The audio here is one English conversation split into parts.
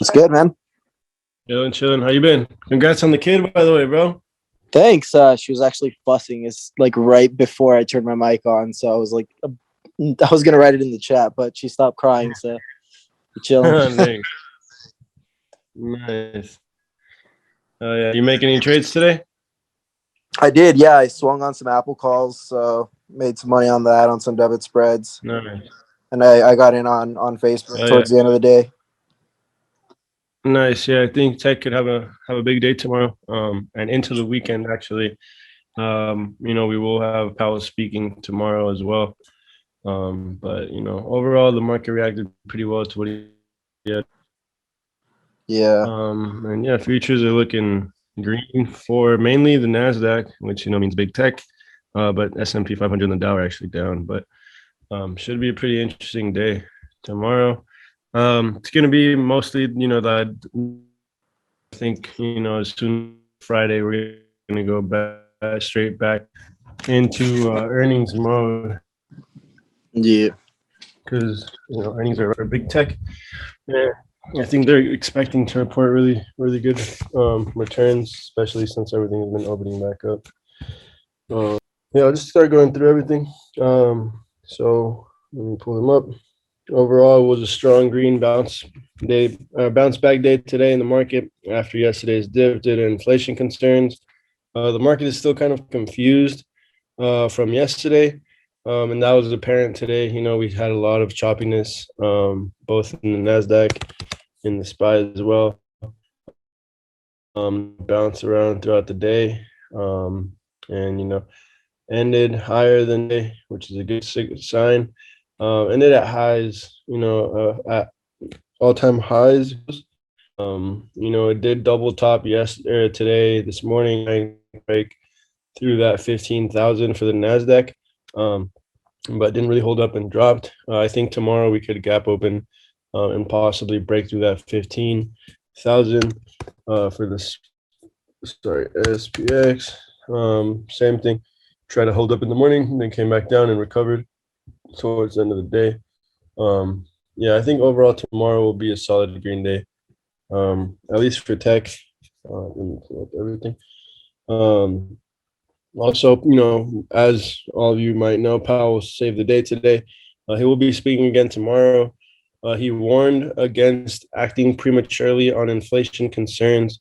It's good, man. Chilling. How you been? Congrats on the kid, by the way, bro. Thanks. She was actually fussing. It's like right before I turned my mic on, so I was like, I was gonna write it in the chat, but she stopped crying, so we're chilling. Nice. Oh yeah, you make any trades today? I did, yeah. I swung on some Apple calls, so made some money on that on some debit spreads. Nice. And I got in on Facebook towards the end of the day. Nice. Yeah, I think tech could have a big day tomorrow. And into the weekend actually. We will have Powell speaking tomorrow as well. But overall the market reacted pretty well to what he had. Yeah. And yeah, futures are looking green for mainly the NASDAQ, which means big tech. But S&P 500 and the Dow are actually down. But should be a pretty interesting day tomorrow. It's going to be mostly, that I think, as soon as Friday, we're going to go back straight back into earnings mode. Yeah. Because, earnings are big tech. Yeah. I think they're expecting to report really, really good returns, especially since everything has been opening back up. I'll just start going through everything. So let me pull them up. Overall, it was a strong green bounce back day today in the market after yesterday's dip due to inflation concerns. The market is still kind of confused from yesterday, and that was apparent today. We had a lot of choppiness, both in the NASDAQ, in the SPY as well. Bounced around throughout the day, and ended higher than day, which is a good sign. Ended at highs, at all-time highs. It did double top today, this morning, I break through that 15,000 for the NASDAQ, but didn't really hold up and dropped. I think tomorrow we could gap open and possibly break through that 15,000 for this. Sorry, SPX. Same thing. Tried to hold up in the morning, and then came back down and recovered towards the end of the day. I think overall tomorrow will be a solid green day, at least for tech. Let me pull up everything. Also, as all of you might know, Powell saved the day today. He will be speaking again tomorrow. He warned against acting prematurely on inflation concerns.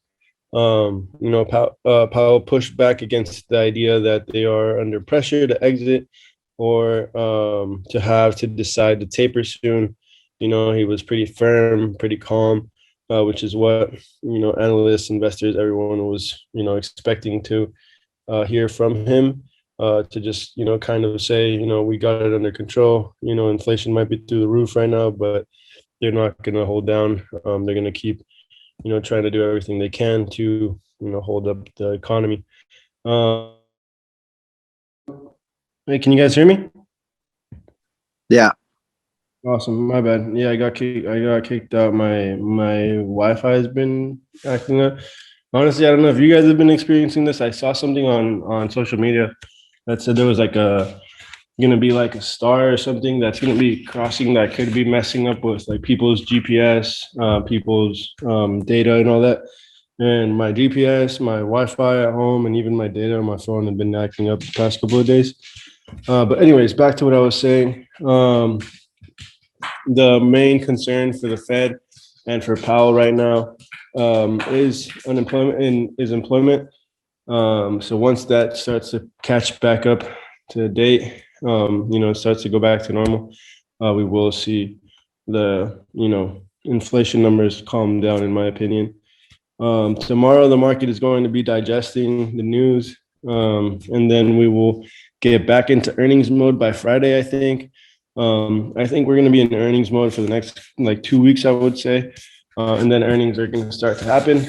Powell pushed back against the idea that they are under pressure to exit or to decide to taper soon. He was pretty firm, pretty calm, which is what, analysts, investors, everyone was, expecting to hear from him, to just, kind of say, we got it under control. Inflation might be through the roof right now, but they're not going to hold down. They're going to keep, trying to do everything they can to, hold up the economy. Hey, can you guys hear me? Yeah. Awesome. My bad. Yeah, I got kicked out. My Wi-Fi has been acting up. Honestly, I don't know if you guys have been experiencing this. I saw something on social media that said there was gonna be like a star or something that's gonna be crossing that could be messing up with like people's GPS, people's data and all that. And my GPS, my Wi-Fi at home, and even my data on my phone have been acting up the past couple of days. But anyways, back to what I was saying. The main concern for the Fed and for Powell right now is employment. So once that starts to catch back up to date, starts to go back to normal, we will see the inflation numbers calm down, in my opinion. Tomorrow the market is going to be digesting the news, and then we will get back into earnings mode by Friday, I think. I think we're going to be in earnings mode for the next 2 weeks, I would say. And then earnings are going to start to happen.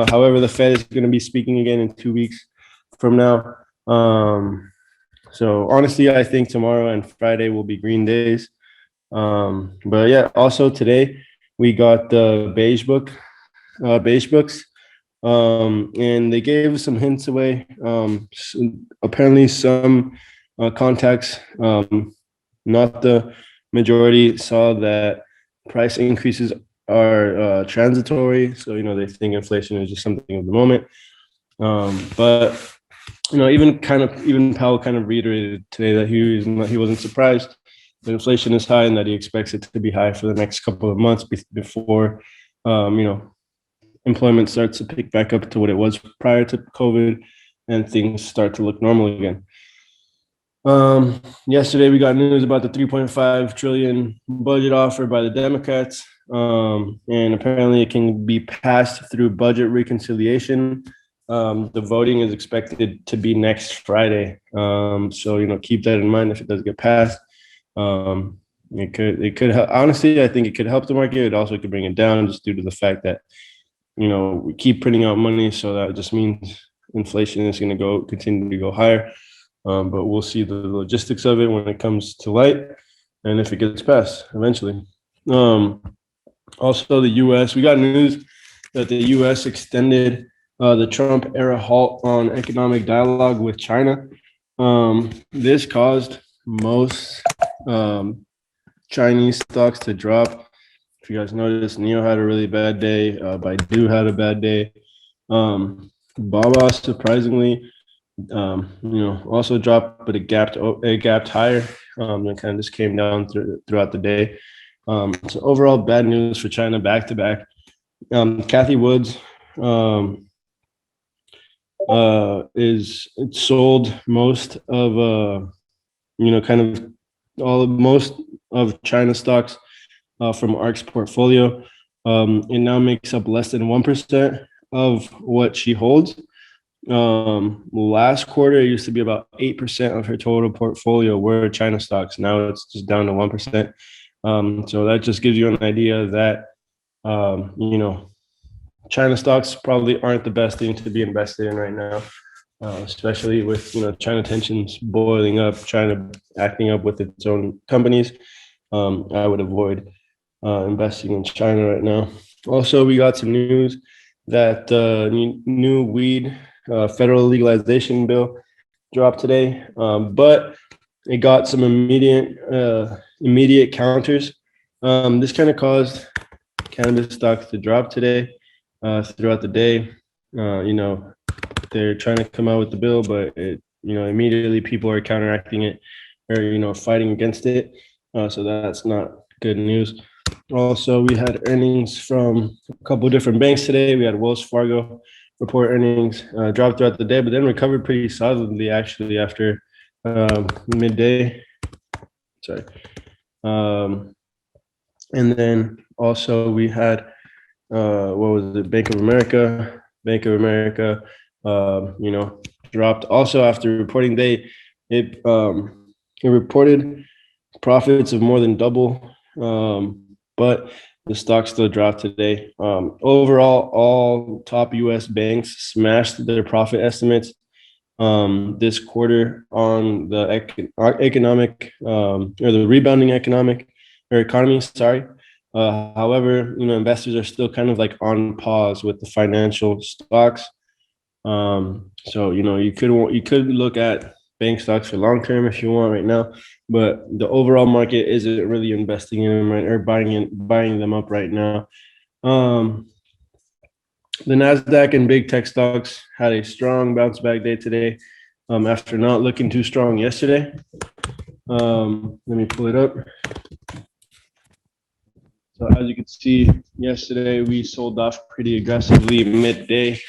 However, the Fed is going to be speaking again in 2 weeks from now. So honestly, I think tomorrow and Friday will be green days. But yeah, also today we got the beige books, and they gave some hints away. Apparently some contacts, not the majority, saw that price increases are transitory. So, they think inflation is just something of the moment. But, even Powell kind of reiterated today that he wasn't surprised that inflation is high and that he expects it to be high for the next couple of months before, employment starts to pick back up to what it was prior to COVID and things start to look normal again. Yesterday we got news about the 3.5 trillion budget offer by the Democrats. And apparently it can be passed through budget reconciliation. The voting is expected to be next Friday. So, keep that in mind if it does get passed. It could help. Honestly, I think it could help the market. It also could bring it down just due to the fact that, we keep printing out money. So that just means inflation is going to continue to go higher. But we'll see the logistics of it when it comes to light and if it gets passed eventually. Also, the U.S., we got news that the U.S. extended the Trump era halt on economic dialogue with China. This caused most Chinese stocks to drop. If you guys noticed, NIO had a really bad day. Baidu had a bad day. Baba, surprisingly, also dropped, but it gapped higher. And kind of just came down throughout the day. So overall, bad news for China back to back. Kathy Woods sold most of most of China stocks from ARK's portfolio. It now makes up less than 1% of what she holds. Last quarter, it used to be about 8% of her total portfolio were China stocks. Now it's just down to 1%. So that just gives you an idea that, China stocks probably aren't the best thing to be invested in right now, especially with, China tensions boiling up, China acting up with its own companies. I would avoid investing in China right now. Also, we got some news that new weed federal legalization bill dropped today, but it got some immediate counters. This kind of caused cannabis stocks to drop today throughout the day. They're trying to come out with the bill, but immediately people are counteracting it or fighting against it. So that's not good news. Also, we had earnings from a couple of different banks today. We had Wells Fargo report earnings, dropped throughout the day, but then recovered pretty solidly actually after midday. Sorry. And then also we had Bank of America. Bank of America, dropped also after reporting day. It reported profits of more than double, but the stock still dropped today. Overall, all top U.S. banks smashed their profit estimates this quarter on the economic or the rebounding economy. Sorry. However, investors are still kind of like on pause with the financial stocks. So you could look at bank stocks for long term if you want right now, but the overall market isn't really investing in them or buying them up right now. The Nasdaq and big tech stocks had a strong bounce back day today after not looking too strong yesterday. Let me pull it up. So as you can see, yesterday we sold off pretty aggressively midday.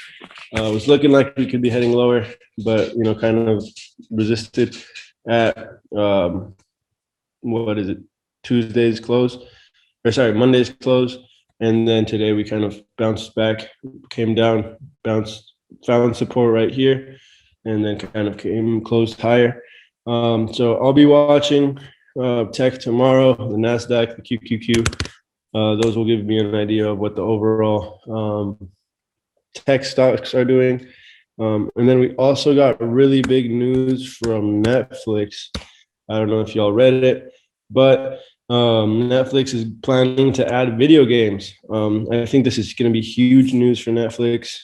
It was looking like we could be heading lower, but kind of resisted at Monday's close, and then today we kind of bounced back, came down, found support right here, and then kind of closed higher. So I'll be watching tech tomorrow, the Nasdaq, the QQQ. Those will give me an idea of what the overall tech stocks are doing. And then we also got really big news from Netflix. I don't know if y'all read it, but Netflix is planning to add video games. I think this is going to be huge news for Netflix.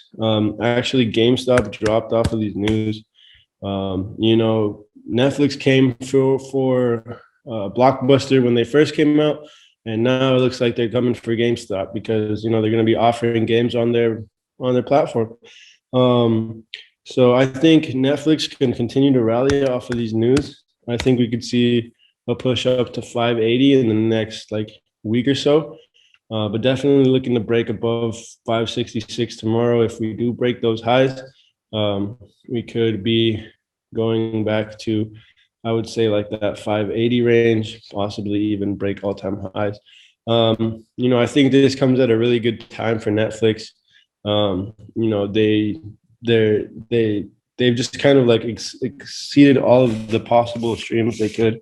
Actually, GameStop dropped off of these news. Netflix came for Blockbuster when they first came out, And now it looks like they're coming for GameStop because, you know, they're going to be offering games on their platform. So I think Netflix can continue to rally off of these news. I think we could see a push up to 580 in the next like week or so. But definitely looking to break above 566 tomorrow. If we do break those highs, we could be going back to, I would say, like that 580 range, possibly even break all-time highs. You know, I think this comes at a really good time for Netflix. You know, they've just kind of like exceeded all of the possible streams they could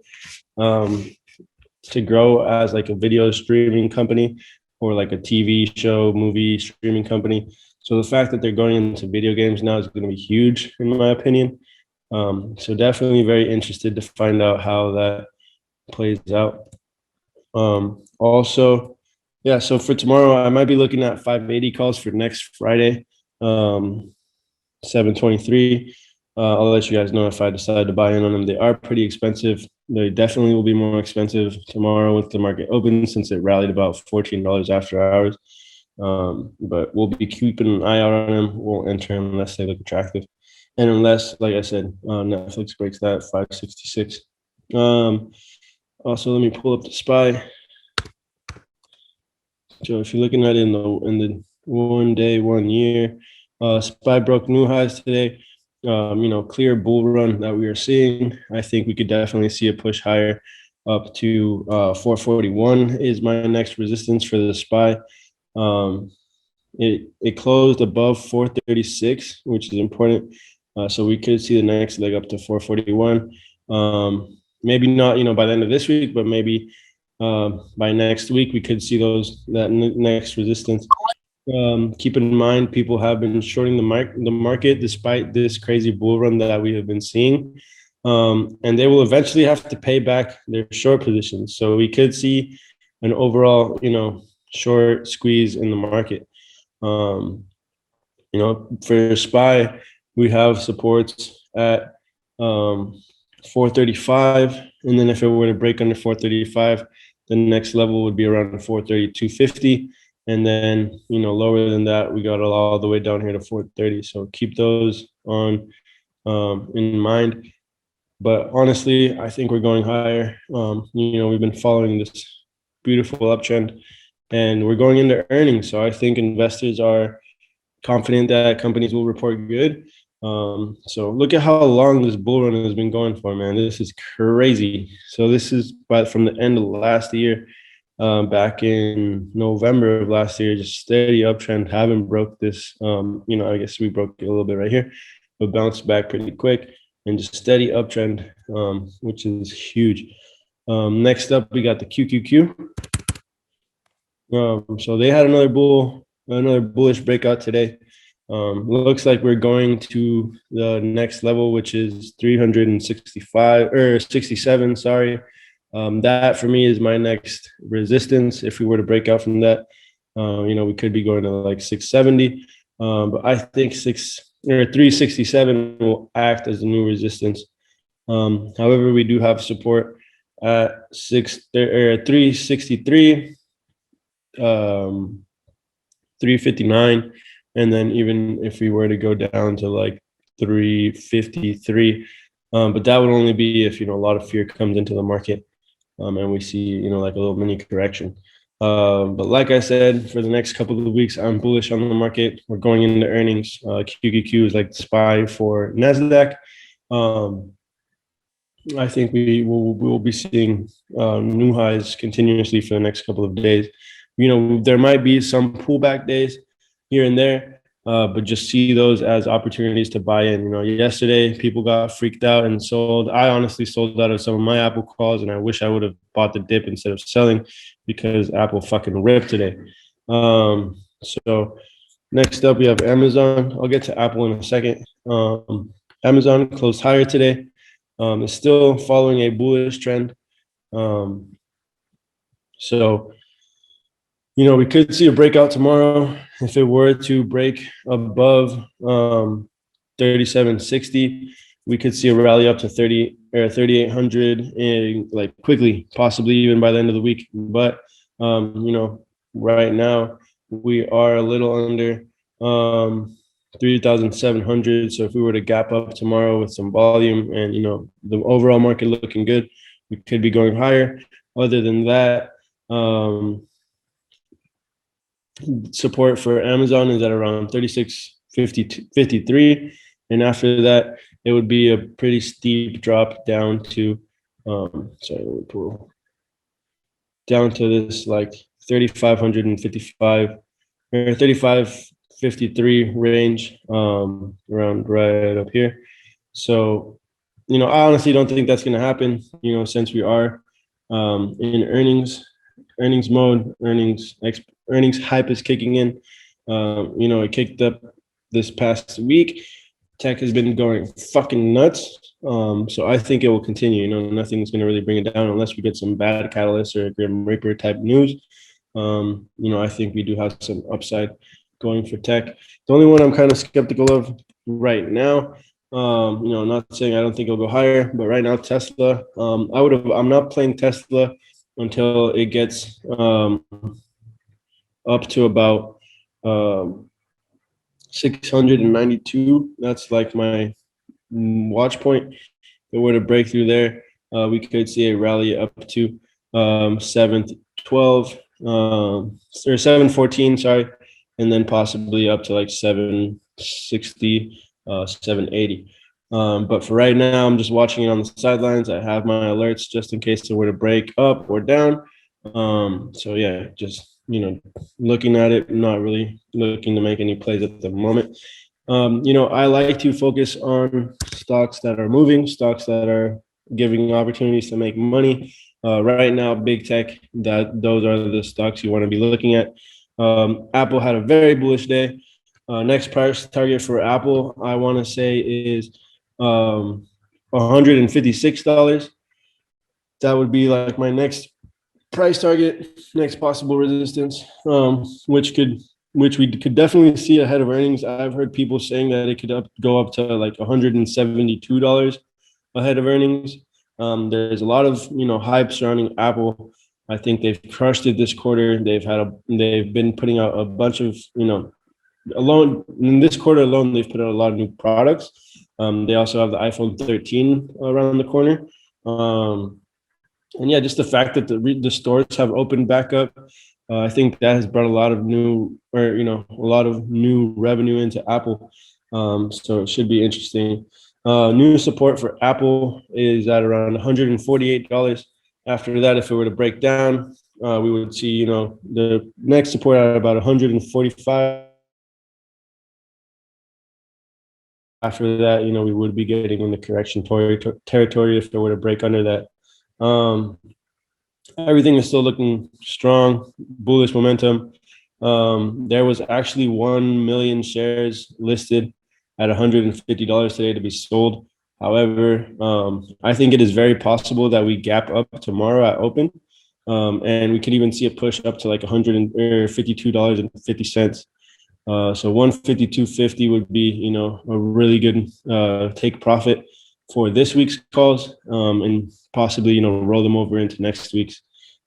to grow as like a video streaming company or like a TV show, movie streaming company. So the fact that they're going into video games now is going to be huge, in my opinion. So definitely very interested to find out how that plays out. Also, yeah, so for tomorrow, I might be looking at 580 calls for next Friday, 723. I'll let you guys know if I decide to buy in on them. They are pretty expensive. They definitely will be more expensive tomorrow with the market open since it rallied about $14 after hours. But we'll be keeping an eye out on them. We'll enter them unless they look attractive. And unless, like I said, Netflix breaks that 566. Also, let me pull up the SPY. So if you're looking at it in the 1 day, 1 year, SPY broke new highs today. You know, clear bull run that we are seeing. I think we could definitely see a push higher up to 441 is my next resistance for the SPY. It closed above 436, which is important. So we could see the next leg up to 441. Maybe not, you know, by the end of this week, but maybe by next week we could see that next resistance. Keep in mind, people have been shorting the market despite this crazy bull run that we have been seeing, and they will eventually have to pay back their short positions. So we could see an overall, you know, short squeeze in the market. You know, for SPY, we have supports at 435, and then if it were to break under 435, the next level would be around 432.50. And then, you know, lower than that, we got all the way down here to 430. So keep those on in mind. But honestly, I think we're going higher. You know, we've been following this beautiful uptrend and we're going into earnings. So I think investors are confident that companies will report good. So look at how long this bull run has been going for, man. This is crazy. So this is from the end of last year. Back in November of last year, just steady uptrend. Haven't broke this. You know, I guess we broke it a little bit right here, but bounced back pretty quick and just steady uptrend, which is huge. Next up, we got the QQQ. So they had another bullish breakout today. Looks like we're going to the next level, which is 365 or 67. Sorry. That for me is my next resistance. If we were to break out from that, you know, we could be going to like 670. But I think 367 will act as a new resistance. However, we do have support at 363, 359, and then even if we were to go down to like 353, but that would only be if, you know, a lot of fear comes into the market. And we see, you know, like a little mini correction. But like I said, for the next couple of weeks, I'm bullish on the market. We're going into earnings. QQQ is like the SPY for NASDAQ. I think we will be seeing new highs continuously for the next couple of days. You know, there might be some pullback days here and there, but just see those as opportunities to buy in. You know, yesterday people got freaked out and sold. I honestly sold out of some of my Apple calls, and I wish I would have bought the dip instead of selling because Apple fucking ripped today. So next up, we have Amazon. I'll get to Apple in a second. Amazon closed higher today. It's still following a bullish trend. So, you know, we could see a breakout tomorrow. If it were to break above 3760, we could see a rally up to 30 or 3800 and like quickly, possibly even by the end of the week. But You know, right now we are a little under 3,700. So if we were to gap up tomorrow with some volume and, you know, the overall market looking good, we could be going higher. Other than that, support for Amazon is at around 36.53, and after that it would be a pretty steep drop down to sorry, let me pull down to this like 3,555 or 35.53 range, around right up here. So, you know, I honestly don't think that's going to happen, you know, since we are in earnings mode, earnings hype is kicking in. You know, it kicked up this past week. Tech has been going fucking nuts. So I think it will continue. You know, nothing's going to really bring it down unless we get some bad catalyst or Grim Reaper type news. You know, I think we do have some upside going for tech. The only one I'm kind of skeptical of right now, you know, not saying I don't think it'll go higher, but right now Tesla, I'm not playing Tesla until it gets up to about 692. That's like my watch point. If it were to break through there, we could see a rally up to 712 or 714, sorry, and then possibly up to like 760, 780. But for right now, I'm just watching it on the sidelines. I have my alerts just in case it were to break up or down. So yeah, just, you know, looking at it, not really looking to make any plays at the moment. You know, I like to focus on stocks that are moving, stocks that are giving opportunities to make money. Right now, big tech, those are the stocks you want to be looking at. Apple had a very bullish day. Next price target for Apple, I want to say, is $156. That would be like my next price target, next possible resistance, which we could definitely see ahead of earnings. I've heard people saying that it could go up to like $172 ahead of earnings. There's a lot of, you know, hype surrounding Apple. I think they've crushed it this quarter. They've been putting out a bunch of, you know, alone in this quarter alone, they've put out a lot of new products. They also have the iPhone 13 around the corner. And yeah, just the fact that the stores have opened back up, I think that has brought a lot of new revenue into Apple. So it should be interesting. New support for Apple is at around $148. After that, if it were to break down, we would see, you know, the next support at about 145. After that, you know, we would be getting in the correction territory if it were to break under that. Everything is still looking strong, bullish momentum. There was actually 1 million shares listed at $150 today to be sold. However, I think it is very possible that we gap up tomorrow at open, and we could even see a push up to like $152.50. So 152.50 would be, you know, a really good take profit for this week's calls, and possibly, you know, roll them over into next week's.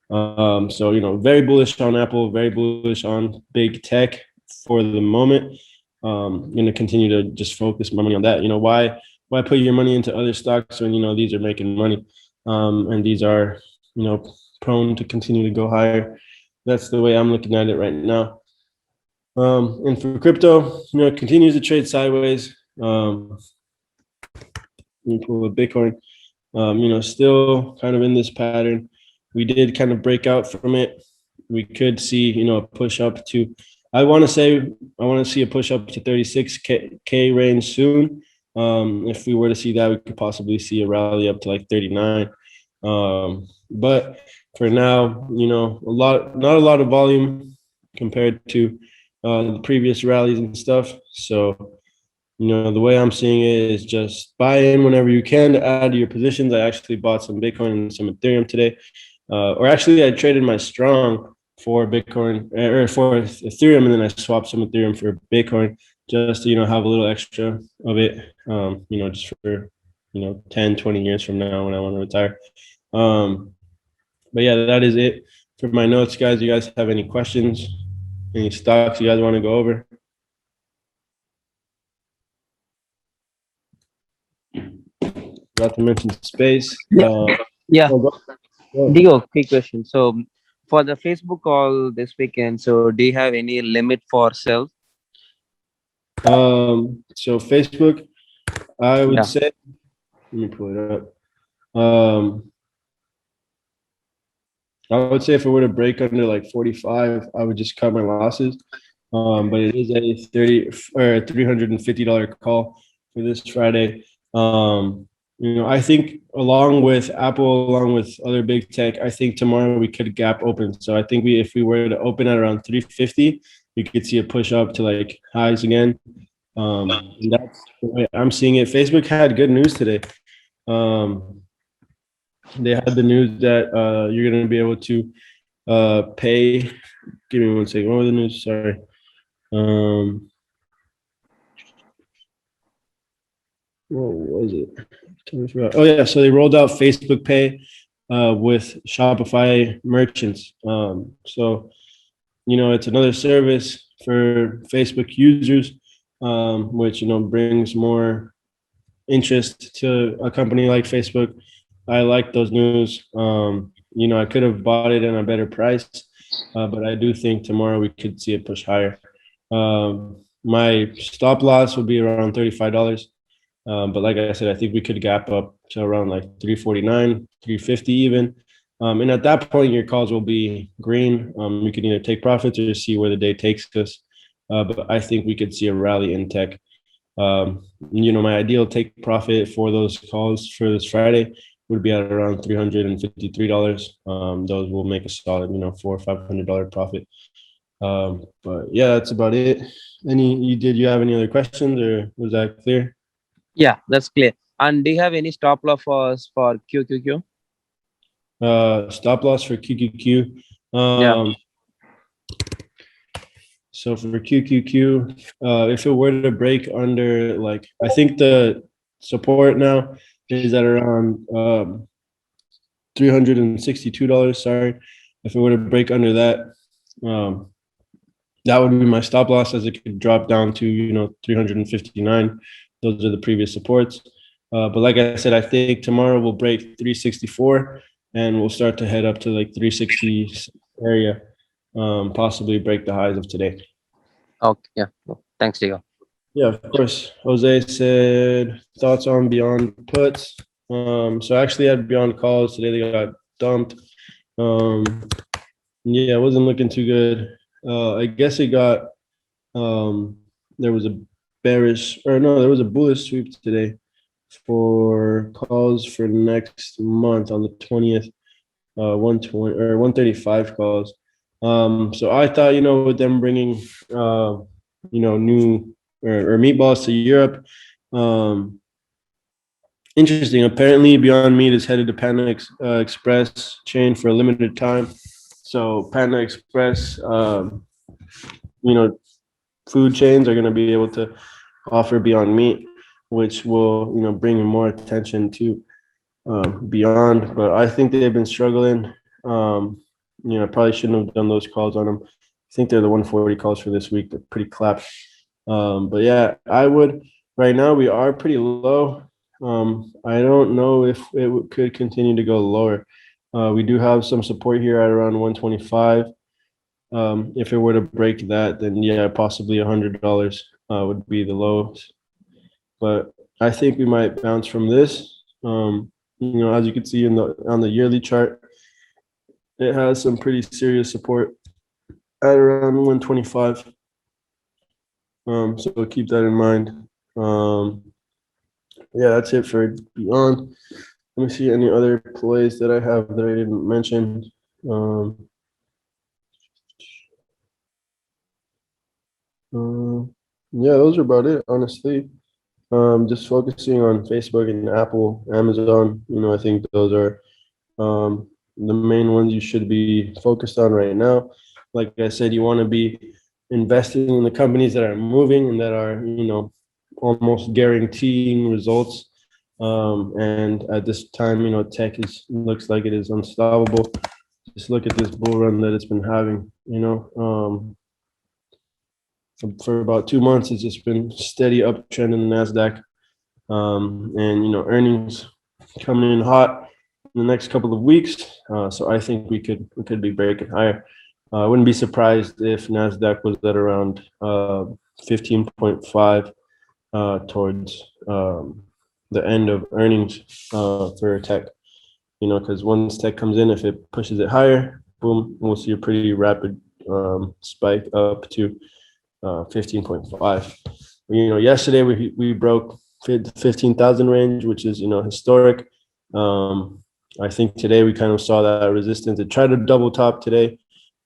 So, you know, very bullish on Apple, very bullish on big tech for the moment. I'm going to continue to just focus my money on that. You know, why put your money into other stocks when, you know, these are making money, and these are, you know, prone to continue to go higher. That's the way I'm looking at it right now. And for crypto, you know, it continues to trade sideways. Pull a Bitcoin, you know, still kind of in this pattern. We did kind of break out from it. We could see, you know, a push up to, I want to see a push up to 36K range soon. If we were to see that, we could possibly see a rally up to like 39. But for now, you know, not a lot of volume compared to the previous rallies and stuff. So, you know, the way I'm seeing it is just buy in whenever you can to add to your positions. I actually bought some Bitcoin and some Ethereum today. Or actually, I traded my strong for Bitcoin or for Ethereum, and then I swapped some Ethereum for Bitcoin just to, you know, have a little extra of it, you know, just for, you know, 10, 20 years from now when I want to retire. But yeah, that is it for my notes, guys, you guys have any questions, any stocks you guys want to go over? Not to mention space. Yeah. Go. Diego, quick question. So for the Facebook call this weekend, so do you have any limit for sales? So Facebook, I would say, let me pull it up. I would say if it were to break under like 45, I would just cut my losses. But it is a $350 call for this Friday. I think along with Apple, along with other big tech, I think tomorrow we could gap open. So I think if we were to open at around 350, we could see a push up to like highs again. And that's the way I'm seeing it. Facebook had good news today. They had the news that you're going to be able to pay. Give me one second. What was the news? Sorry. What was it? Oh yeah, so they rolled out Facebook Pay with Shopify merchants. So it's another service for Facebook users, which brings more interest to a company like Facebook. I like those news. I could have bought it in a better price, but I do think tomorrow we could see it push higher. My stop loss would be around $35. But like I said, I think we could gap up to around like 349, 350 even. And at that point, your calls will be green. You can either take profits or see where the day takes us. But I think we could see a rally in tech. My ideal take profit for those calls for this Friday would be at around $353. Those will make a solid, $400 or $500 profit. But yeah, that's about it. Did you have any other questions, or was that clear? Yeah, that's clear. And do you have any stop loss for QQQ? Stop loss for QQQ. So for QQQ, if it were to break under, like, I think the support now is at around $362. Sorry, if it were to break under that, that would be my stop loss, as it could drop down to 359. Those are the previous supports. But like I said, I think tomorrow we'll break 364 and we'll start to head up to like 360 area, possibly break the highs of today. Okay, yeah. Thanks, Diego. Yeah, of course. Jose said thoughts on Beyond puts. So I actually had Beyond calls today. They got dumped. Yeah, it wasn't looking too good. I guess it got there was a bullish sweep today for calls for next month on the 20th, 120 or 135 calls. So I thought, with them bringing new or meatballs to Europe, interesting. Apparently Beyond Meat is headed to Panda Express chain for a limited time. So Panda Express food chains are going to be able to offer Beyond Meat, which will bring more attention to Beyond. But I think they've been struggling. I probably shouldn't have done those calls on them. I think they're the 140 calls for this week. They're pretty clapped. But yeah, I would. Right now we are pretty low. I don't know if it could continue to go lower. We do have some support here at around 125. If it were to break that, then yeah, possibly $100 would be the lowest. But I think we might bounce from this. As you can see on the yearly chart, it has some pretty serious support at around 125. So keep that in mind. Yeah, that's it for Beyond. Let me see any other plays that I have that I didn't mention. Yeah, those are about it, honestly. Just focusing on Facebook and Apple, Amazon. I think those are the main ones you should be focused on right now. Like I said, you want to be investing in the companies that are moving and that are, almost guaranteeing results. And at this time, tech looks like it is unstoppable. just look at this bull run that it's been having, for about 2 months, it's just been steady uptrend in the NASDAQ. And earnings coming in hot in the next couple of weeks. So I think we could be breaking higher. I wouldn't be surprised if NASDAQ was at around 15.5 towards the end of earnings for tech. Because once tech comes in, if it pushes it higher, boom, we'll see a pretty rapid spike up to 15.5. Yesterday we broke 15,000 range, which is historic. I think today we kind of saw that resistance. It tried to double top today.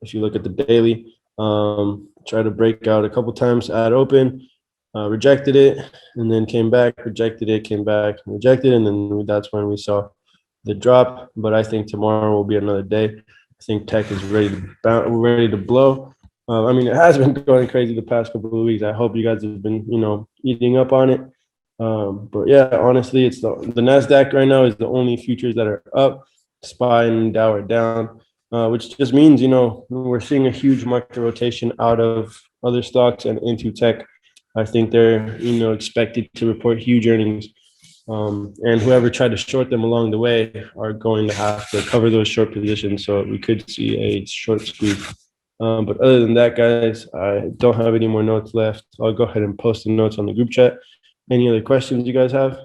If you look at the daily, tried to break out a couple times at open, rejected it, and then came back, rejected it, came back, rejected, and then that's when we saw the drop. But I think tomorrow will be another day. I think tech is ready to blow. It has been going crazy the past couple of weeks. I hope you guys have been, eating up on it. But yeah, honestly, it's the NASDAQ right now is the only futures that are up. SPY and Dow are down, which just means, we're seeing a huge market rotation out of other stocks and into tech. I think they're, expected to report huge earnings. And whoever tried to short them along the way are going to have to cover those short positions. So we could see a short squeeze. But other than that, guys, I don't have any more notes left. I'll go ahead and post the notes on the group chat. Any other questions you guys have?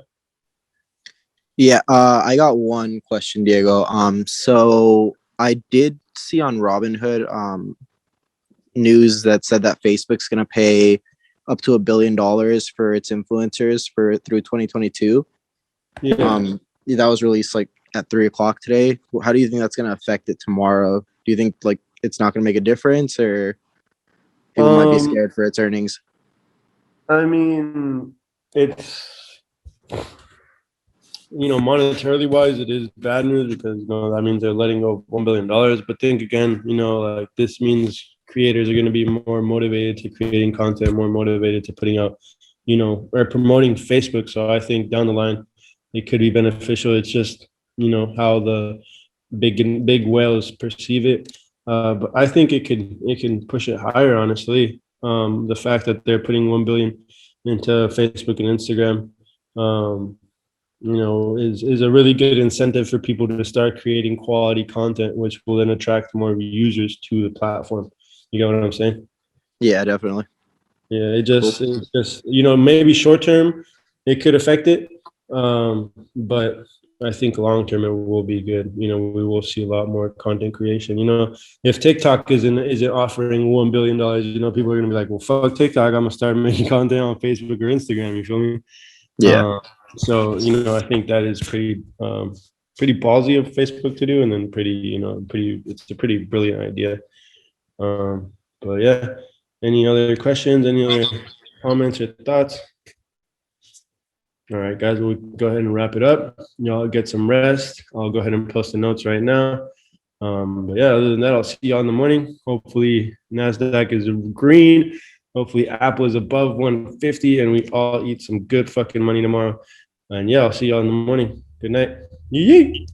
Yeah, I got one question, Diego. So I did see on Robinhood news that said that Facebook's going to pay up to $1 billion for its influencers through 2022. Yeah. That was released like at 3:00 today. How do you think that's going to affect it tomorrow? Do you think like it's not going to make a difference, or people might be scared for its earnings? It's monetarily wise, it is bad news because that means they're letting go $1 billion. But think again, like this means creators are going to be more motivated to creating content, more motivated to putting out, or promoting Facebook. So I think down the line, it could be beneficial. It's just how the big whales perceive it. But I think it can push it higher. Honestly, the fact that they're putting $1 billion into Facebook and Instagram, is a really good incentive for people to start creating quality content, which will then attract more users to the platform. You get what I'm saying? Yeah, definitely. Yeah, it's just maybe short term it could affect it, but I think long term it will be good. We will see a lot more content creation. If TikTok isn't offering $1 billion, people are gonna be like, well, fuck TikTok, I'm gonna start making content on Facebook or Instagram. You feel me? Yeah. So I think that is pretty ballsy of Facebook to do, and then it's a pretty brilliant idea. But yeah, any other questions? Any other comments or thoughts? All right, guys, we'll go ahead and wrap it up. Y'all get some rest. I'll go ahead and post the notes right now. But yeah, other than that, I'll see y'all in the morning. Hopefully NASDAQ is green. Hopefully Apple is above 150 and we all eat some good fucking money tomorrow. And yeah, I'll see y'all in the morning. Good night. Yee.